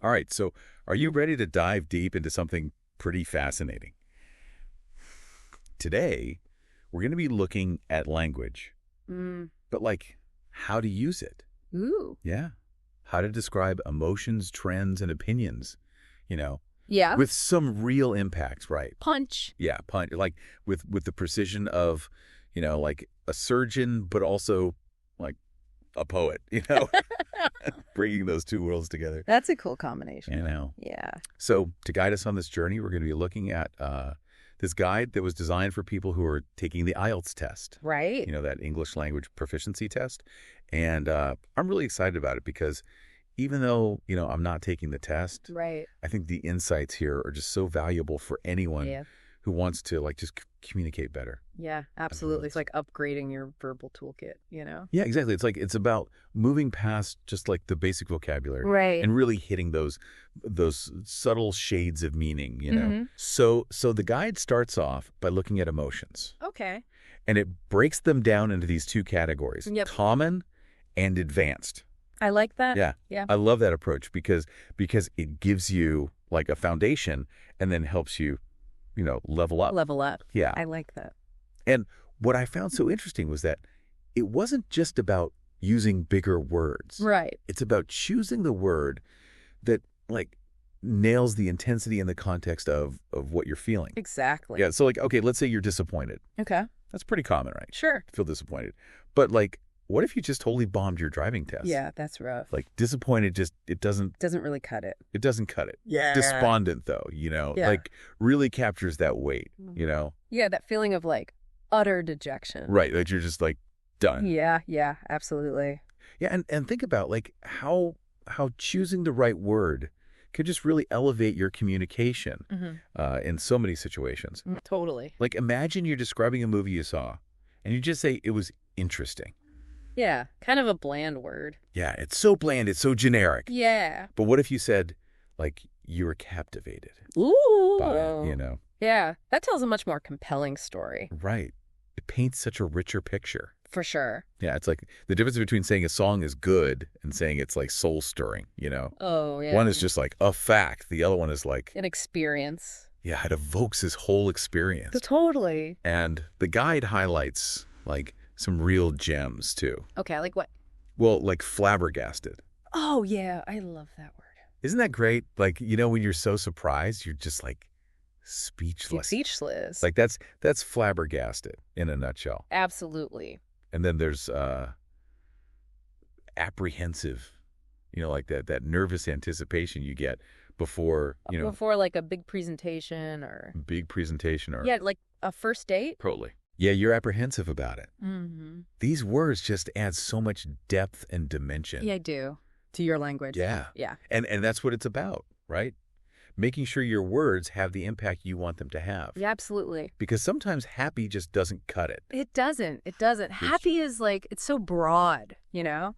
All right, so are you ready to dive deep into something pretty fascinating? Today, we're going to be looking at language, but like how to use it. Ooh. Yeah. How to describe emotions, trends, and opinions, you know, Yeah. with some real impacts, right? Punch. Yeah, punch, like with the precision of, like a surgeon, but also like a poet, bringing those two worlds together. That's a cool combination. Yeah. So to guide us on this journey, we're going to be looking at this guide that was designed for people who are taking the IELTS test. Right. That English language proficiency test. And I'm really excited about it because even though, I'm not taking the test, Right. I think the insights here are just so valuable for anyone who wants to just communicate better. Yeah, absolutely. It's like upgrading your verbal toolkit, Yeah, exactly. It's about moving past just like the basic vocabulary, Right. and really hitting those subtle shades of meaning, Mm-hmm. So the guide starts off by looking at emotions, Okay. and it breaks them down into these two categories: Yep. common and advanced. I like that. Yeah. Yeah. I love that approach because it gives you like a foundation and then helps you, level up. Level up. Yeah. I like that. And what I found so interesting was that it wasn't just about using bigger words. Right. It's about choosing the word that nails the intensity and the context of what you're feeling. Exactly. Yeah. So okay, let's say you're disappointed. Okay. That's pretty common, right? Sure. Feel disappointed. But what if you just totally bombed your driving test? Yeah, that's rough. Disappointed, it doesn't really cut it. It doesn't cut it. Yeah. Despondent, though, Yeah. really captures that weight, Yeah, that feeling of utter dejection. Right, that you're just done. Yeah, absolutely. Yeah, and think about how choosing the right word could just really elevate your communication in so many situations. Totally. Imagine you're describing a movie you saw, and you just say it was interesting. Yeah, kind of a bland word. Yeah, it's so bland, it's so generic. Yeah. But what if you said, you were captivated? Ooh. By it, Yeah, that tells a much more compelling story. Right. It paints such a richer picture. For sure. Yeah, it's the difference between saying a song is good and saying it's soul-stirring, Oh, yeah. One is just a fact. The other one is an experience. Yeah, it evokes his whole experience. Totally. And the guide highlights, some real gems, too. Okay, like what? Well, flabbergasted. Oh, yeah, I love that word. Isn't that great? When you're so surprised, you're just speechless. Speechless. That's flabbergasted in a nutshell. Absolutely. And then there's apprehensive, that nervous anticipation you get before, Before a big presentation or... Yeah, like a first date? Totally. Yeah, you're apprehensive about it. Mm-hmm. These words just add so much depth and dimension. Yeah, I do. To your language. Yeah. Yeah. And that's what it's about, right? Making sure your words have the impact you want them to have. Yeah, absolutely. Because sometimes happy just doesn't cut it. It doesn't. Happy is it's so broad, Yeah.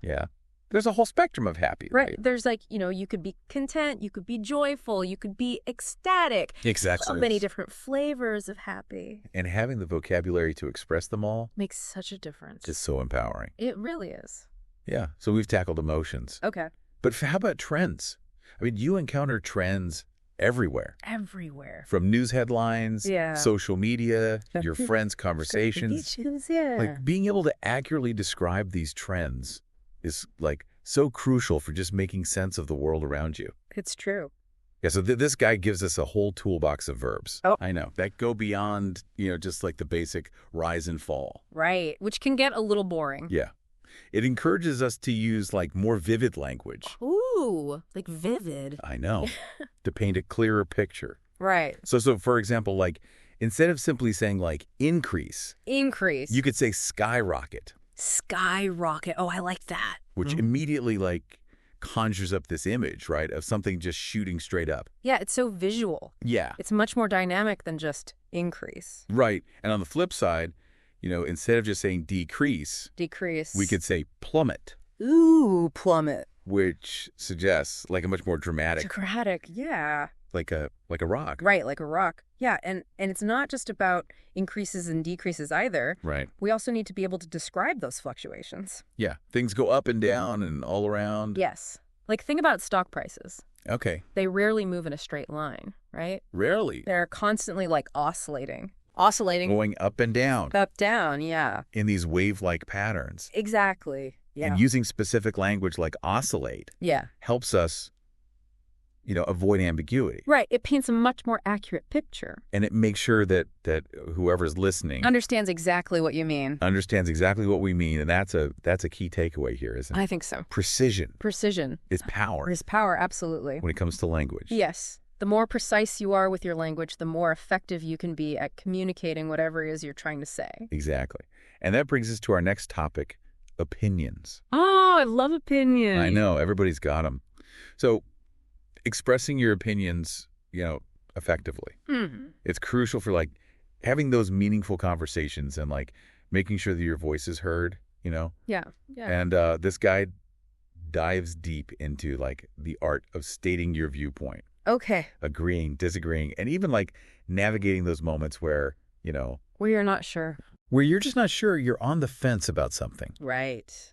There's a whole spectrum of happy. Right. There's you could be content, you could be joyful, you could be ecstatic. Exactly. So many different flavors of happy. And having the vocabulary to express them all makes such a difference. is so empowering. It really is. Yeah. So we've tackled emotions. Okay. But how about trends? I mean, you encounter trends everywhere. Everywhere. From news headlines, social media, your friends' conversations. Yeah. Being able to accurately describe these trends is so crucial for just making sense of the world around you. It's true. Yeah, so this guy gives us a whole toolbox of verbs. Oh. I know. That go beyond, just the basic rise and fall. Right, which can get a little boring. Yeah. It encourages us to use more vivid language. Ooh, vivid. I know. To paint a clearer picture. Right. So for example, instead of simply saying increase. Increase. You could say skyrocket. Skyrocket. Oh, I like that. Which immediately conjures up this image, right, of something just shooting straight up. Yeah, it's so visual. Yeah. It's much more dynamic than just increase. Right. And on the flip side, instead of just saying decrease, we could say plummet. Ooh, plummet. Which suggests a much more dramatic. Yeah. Like a rock. Right, like a rock. Yeah, and it's not just about increases and decreases either. Right. We also need to be able to describe those fluctuations. Yeah, things go up and down and all around. Yes. Think about stock prices. Okay. They rarely move in a straight line, right? Rarely. They're constantly like oscillating. Oscillating. Going up and down Up, down, yeah. in these wave-like patterns. Exactly. Yeah. And using specific language like oscillate Yeah. helps us, avoid ambiguity. Right. It paints a much more accurate picture. And it makes sure that whoever's listening Understands exactly what you mean. understands exactly what we mean. And that's a key takeaway here, isn't it? I think so. Precision Precision is power is power, absolutely. when it comes to language. Yes. The more precise you are with your language, the more effective you can be at communicating whatever it is you're trying to say. Exactly. And that brings us to our next topic, opinions. Oh, I love opinions. I know, everybody's got them. So expressing your opinions, effectively. Mm-hmm. It's crucial for having those meaningful conversations and making sure that your voice is heard, Yeah. Yeah. And this guide dives deep into the art of stating your viewpoint, Okay. agreeing, disagreeing, and even navigating those moments where, Where you're not sure. where you're just not sure, you're on the fence about something. Right.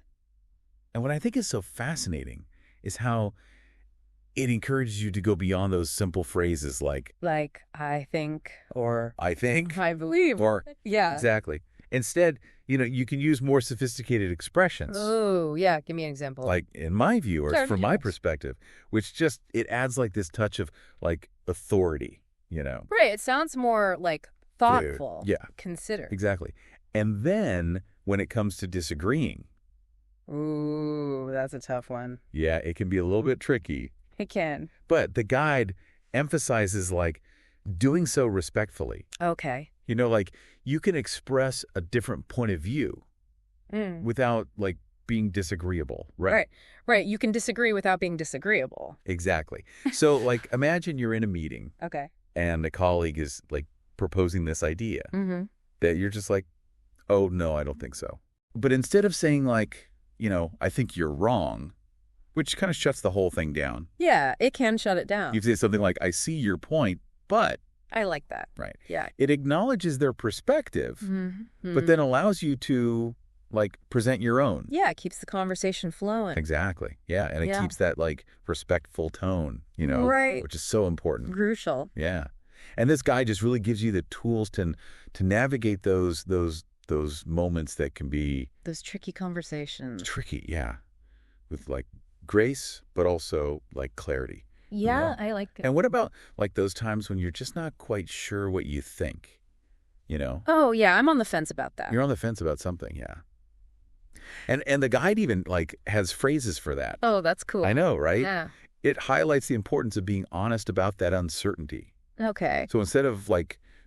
And what I think is so fascinating is how it encourages you to go beyond those simple phrases like, Like, I think, or I think, I believe. or Yeah. exactly. Instead, you can use more sophisticated expressions. Oh, yeah. Give me an example. Like in my view, or Sure, from my yes. perspective, which just, it adds this touch of authority, Right. It sounds more thoughtful. Yeah. Consider. Exactly. And then when it comes to disagreeing, Ooh, that's a tough one. yeah, it can be a little bit tricky, It can. but the guide emphasizes doing so respectfully. Okay. You can express a different point of view Mm. without being disagreeable, right? Right. Right. You can disagree without being disagreeable. Exactly. So imagine you're in a meeting Okay. and a colleague is proposing this idea Mm-hmm. that you're just oh, no, I don't think so. But instead of saying I think you're wrong, which kind of shuts the whole thing down, Yeah, it can shut it down. you say something like, I see your point, but, I like that. right. Yeah. It acknowledges their perspective, Mm-hmm. but then allows you to present your own. Yeah, it keeps the conversation flowing. Exactly. Yeah. And it Yeah. keeps that respectful tone, Right. which is so important. Crucial. Yeah. And this guy just really gives you the tools to navigate those moments that can be Those tricky conversations. tricky. Yeah. With grace, but also clarity. Yeah, I like it. And what about those times when you're just not quite sure what you think? Oh, yeah, I'm on the fence about that. You're on the fence about something. Yeah. And the guide even has phrases for that. Oh, that's cool. I know, right? Yeah. It highlights the importance of being honest about that uncertainty. Okay. So instead of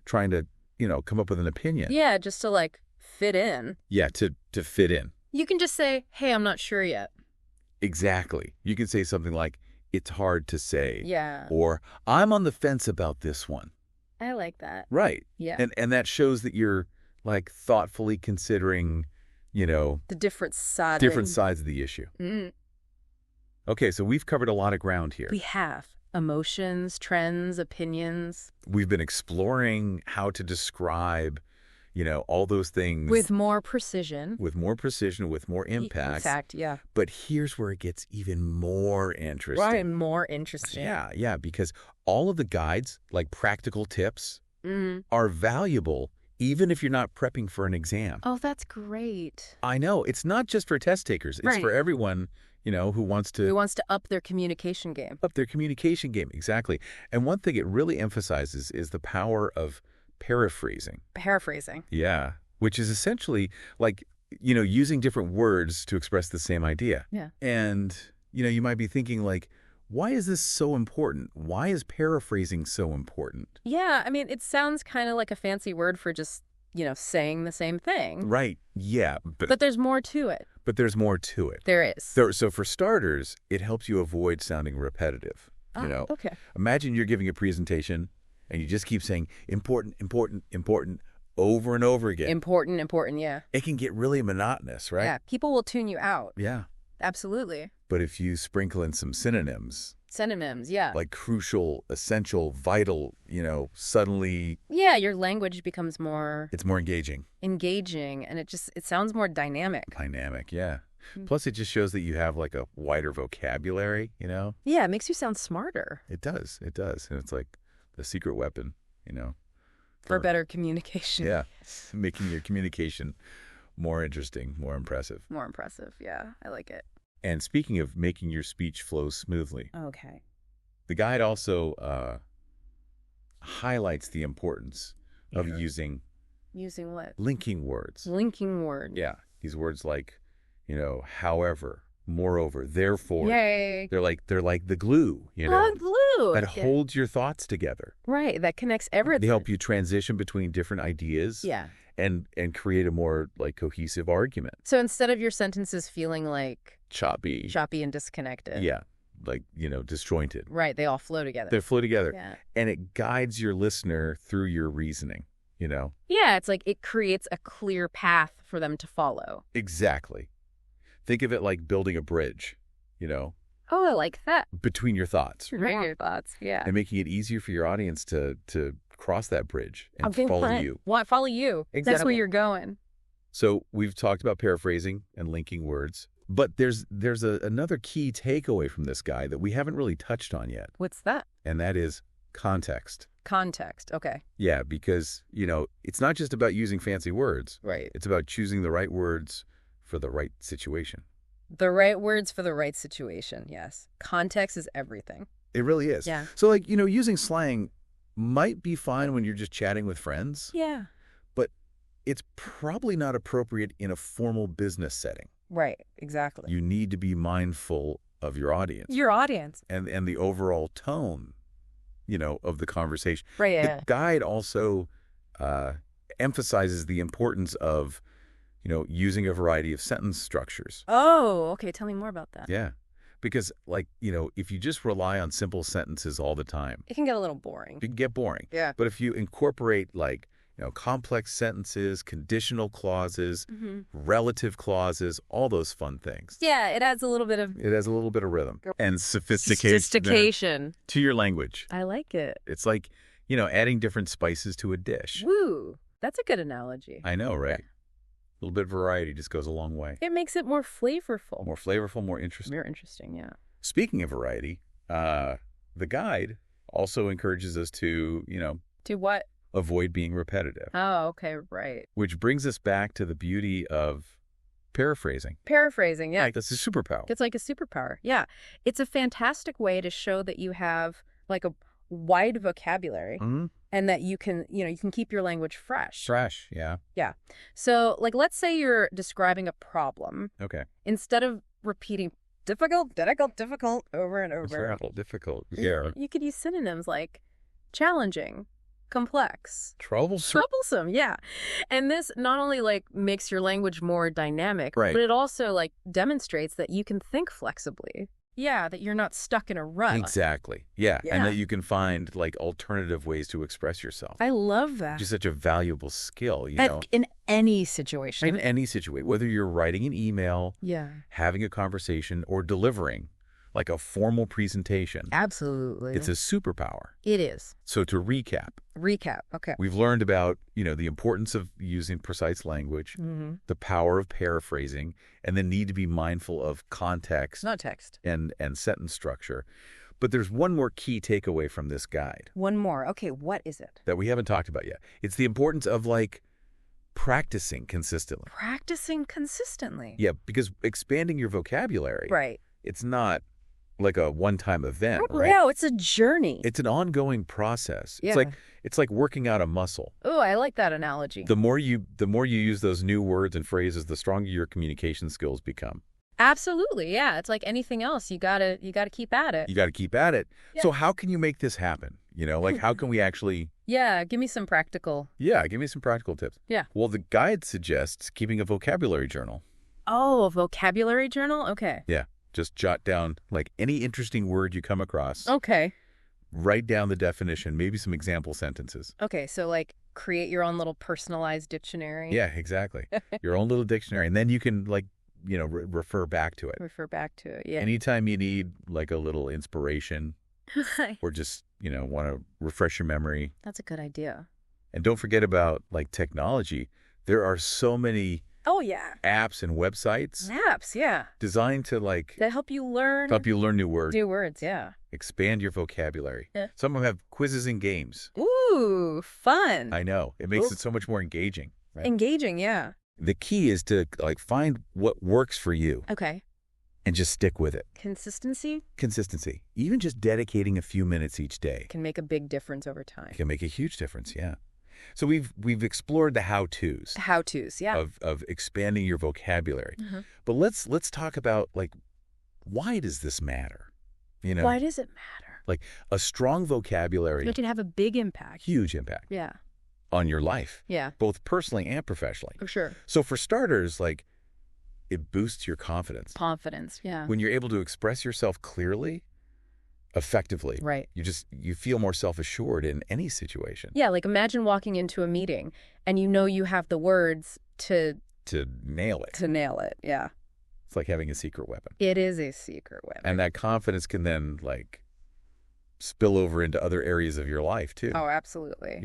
trying to, come up with an opinion. Yeah, just to fit in. Yeah, to fit in. You can just say, hey, I'm not sure yet. Exactly. You can say something like, it's hard to say. Yeah. Or I'm on the fence about this one. I like that. Right. Yeah. And that shows that you're thoughtfully considering, The different sides. different sides of the issue. Mm. Okay, so we've covered a lot of ground here. We have emotions, trends, opinions. We've been exploring how to describe, all those things With more precision. with more precision, with more impact. In fact, yeah. But here's where it gets even more interesting. Right, more interesting. Yeah, because all of the guides, practical tips, Mm. are valuable even if you're not prepping for an exam. Oh, that's great. I know. It's not just for test takers. It's Right. for everyone, who wants to Who wants to up their communication game? up their communication game. Exactly. And one thing it really emphasizes is the power of paraphrasing. Paraphrasing. Yeah. Which is essentially using different words to express the same idea. Yeah. And, you might be thinking why is this so important? Why is paraphrasing so important? Yeah, I mean, it sounds kind of like a fancy word for just, saying the same thing. Right. Yeah. But there's more to it. But there's more to it. There is. So for starters, it helps you avoid sounding repetitive. Okay. Imagine you're giving a presentation and you just keep saying important, important, important over and over again. Important, yeah. It can get really monotonous, right? Yeah, people will tune you out. Yeah. Absolutely. But if you sprinkle in some synonyms, Synonyms, yeah. crucial, essential, vital, suddenly Yeah, your language becomes more it's more engaging. engaging and it sounds more dynamic. Dynamic, yeah. Plus, it just shows that you have like a wider vocabulary, Yeah, it makes you sound smarter It does. It does. And it's like the secret weapon, for better communication. Yeah. Making your communication more interesting, more impressive. More impressive. Yeah, I like it. And speaking of making your speech flow smoothly, Okay. the guide also highlights the importance of using Using what? linking words. Linking words. Yeah. These words like, however, moreover, therefore. Yay. They're like the glue, Glue. that holds your thoughts together. Right, that connects everything. They help you transition between different ideas. Yeah. And create a more like cohesive argument. So instead of your sentences feeling like Choppy and disconnected. Yeah. Like, disjointed. Right, they all flow together. They flow together. Yeah. And it guides your listener through your reasoning, Yeah, it's like it creates a clear path for them to follow. Exactly. Think of it like building a bridge, Oh, I like that. between your thoughts. Right. Your thoughts, yeah. And making it easier for your audience to cross that bridge and Okay, follow fine. you. What? Follow you. That's where Exactly. you're going. So we've talked about paraphrasing and linking words, but there's another key takeaway from this guide that we haven't really touched on yet, What's that? and that is context. Context. Okay. Yeah, because, it's not just about using fancy words. Right. It's about choosing the right words for the right situation. The right words for the right situation. Yes. Context is everything. It really is. Yeah. So, like, using slang might be fine when you're just chatting with friends, Yeah. but it's probably not appropriate in a formal business setting. Right. Exactly. You need to be mindful of your audience Your audience. and the overall tone, of the conversation. Right. Yeah. The guide also emphasizes the importance of, using a variety of sentence structures. Oh, okay. Tell me more about that. Yeah. Because, like, if you just rely on simple sentences all the time, It can get a little boring. it can get boring. Yeah. But if you incorporate, like, complex sentences, conditional clauses, relative clauses, all those fun things, Yeah, it adds a little bit of it has a little bit of rhythm and sophistication sophistication. to your language. I like it. It's like, adding different spices to a dish. Woo. That's a good analogy. I know, right? A little bit of variety just goes a long way. It makes it more flavorful. More flavorful, more interesting. More interesting, yeah. Speaking of variety, the guide also encourages us to, To what? avoid being repetitive, Oh, okay, right. which brings us back to the beauty of paraphrasing. Paraphrasing, yeah. Like, that's a superpower. It's like a superpower. Yeah. It's a fantastic way to show that you have like a wide vocabulary Mm-hmm. and that you can keep your language fresh. Fresh, yeah. Yeah. So, like, let's say you're describing a problem. Okay. Instead of repeating difficult over and over, Difficult. Yeah. you could use synonyms like challenging, complex, Troublesome. troublesome, yeah. And this not only like makes your language more dynamic, Right. but it also like demonstrates that you can think flexibly. Yeah, that you're not stuck in a rut. Exactly. Yeah. Yeah. And that you can find, like, alternative ways to express yourself. I love that. Which is such a valuable skill, you know. In any situation. In any situation, whether you're writing an email, Yeah. having a conversation, or delivering, like, a formal presentation. Absolutely. It's a superpower. It is. So to recap, Okay. we've learned about, the importance of using precise language, Mm-hmm. the power of paraphrasing, and the need to be mindful of context Not text. and sentence structure. But there's one more key takeaway from this guide One more. Okay, what is it? that we haven't talked about yet. It's the importance of, like, practicing consistently. Practicing consistently. Yeah, because expanding your vocabulary, Right. it's not like a one-time event, right? No, it's a journey. It's an ongoing process. Yeah. It's like working out a muscle. Oh, I like that analogy. The more you use those new words and phrases, the stronger your communication skills become. Absolutely, yeah. It's like anything else. You gotta keep at it. You got to keep at it. Yeah. So how can you make this happen? Like, how can we actually? Yeah, give me some practical. Yeah, give me some practical tips. Yeah. Well, the guide suggests keeping a vocabulary journal. Oh, a vocabulary journal? Okay. Yeah, just jot down, like, any interesting word you come across. Okay. Write down the definition, maybe some example sentences. Okay, so like create your own little personalized dictionary. Yeah, exactly. Your own little dictionary, and then you can, like, refer back to it. Refer back to it. Yeah. Anytime you need, like, a little inspiration or just, want to refresh your memory. That's a good idea. And don't forget about, like, technology. There are so many Oh, yeah. apps and websites Apps, yeah. designed to That help you learn. new words, New words, yeah. expand your vocabulary. Yeah. Some of them have quizzes and games. Ooh, fun. I know. It makes it so much more engaging. Right? Engaging, yeah. The key is to find what works for you Okay. and just stick with it. Consistency Consistency. Even just dedicating a few minutes each day can make a big difference over time. can make a huge difference, yeah. So we've explored the how-tos How-tos, yeah. of expanding your vocabulary. Mm-hmm. But let's talk about why does this matter? Why does it matter? Like a strong vocabulary, It can have a big impact. huge impact Yeah. on your life, Yeah. both personally and professionally. For sure. So for starters, it boosts your confidence. Confidence, yeah. When you're able to express yourself clearly, effectively, Right. you feel more self-assured in any situation. Yeah, like imagine walking into a meeting and you know you have the words to nail it. nail it. Yeah. It's like having a secret weapon. It is a secret weapon. And that confidence can then spill over into other areas of your life too. Oh, absolutely.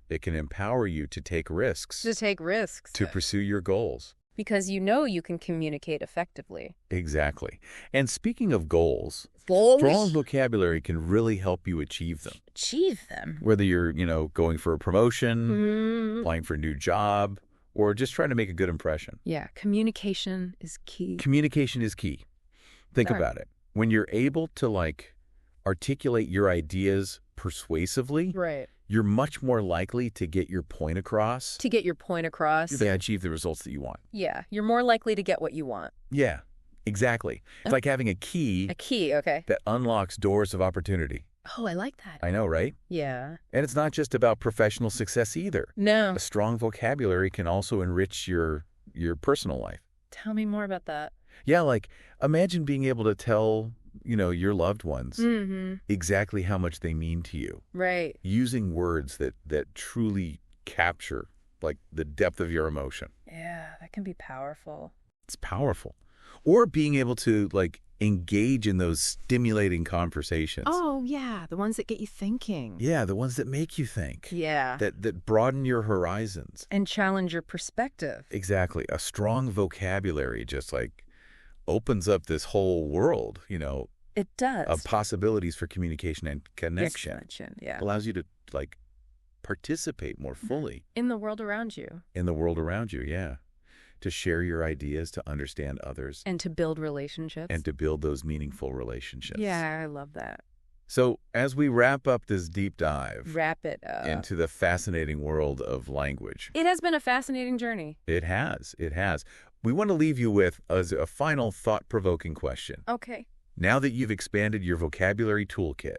It can empower you to take risks, To take risks. to pursue your goals. Because you know you can communicate effectively. Exactly. And speaking of goals, Goals. strong vocabulary can really help you achieve them. Achieve them. Whether you're, going for a promotion, Mm. applying for a new job, or just trying to make a good impression. Yeah, communication is key. Communication is key. Think Sorry. about it. When you're able to articulate your ideas persuasively, Right. you're much more likely to get your point across. To get your point across. To achieve the results that you want. Yeah, you're more likely to get what you want. Yeah, exactly. It's like having a key A key, okay. that unlocks doors of opportunity. Oh, I like that. I know, right? Yeah. And it's not just about professional success either. No. A strong vocabulary can also enrich your personal life. Tell me more about that. Yeah, imagine being able to tell, your loved ones Mm-hmm. exactly how much they mean to you. Right. Using words that truly capture the depth of your emotion. Yeah, that can be powerful. It's powerful. Or being able to engage in those stimulating conversations. Oh, yeah, the ones that get you thinking. Yeah, the ones that make you think. Yeah. That broaden your horizons. And challenge your perspective. Exactly. A strong vocabulary just opens up this whole world, It does. of possibilities for communication and connection. Expansion, yeah. Allows you to participate more fully In the world around you. in the world around you, yeah. To share your ideas, to understand others, And to build relationships. and to build those meaningful relationships. Yeah, I love that. So as we wrap up this deep dive Wrap it up. into the fascinating world of language, It has been a fascinating journey. it has. We want to leave you with as a final thought-provoking question. Okay. Now that you've expanded your vocabulary toolkit,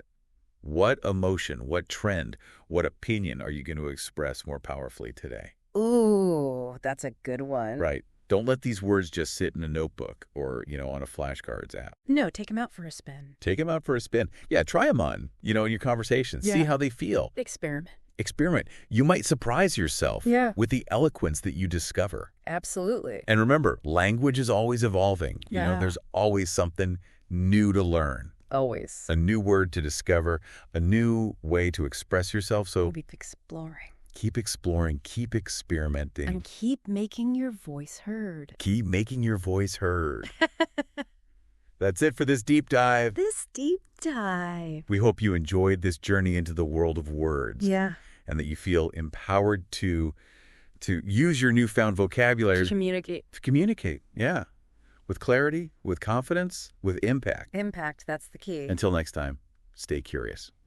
what emotion, what trend, what opinion are you going to express more powerfully today? Ooh, that's a good one. Right. Don't let these words just sit in a notebook or, on a flashcards app. No, take him out for a spin. Take them out for a spin. Yeah, try them on, in your conversations. See Yeah. how they feel. Experiment. Experiment. You might surprise yourself Yeah. with the eloquence that you discover. Absolutely. And remember, language is always evolving. Yeah. There's always something new to learn, Always. a new word to discover, a new way to express yourself. So Keep exploring. keep exploring, keep experimenting, And keep making your voice heard. keep making your voice heard. That's it for this deep dive. This deep dive. We hope you enjoyed this journey into the world of words. Yeah. And that you feel empowered to use your newfound vocabulary Communicate. to communicate. Yeah. With clarity, with confidence, with impact. Impact, that's the key. Until next time, stay curious.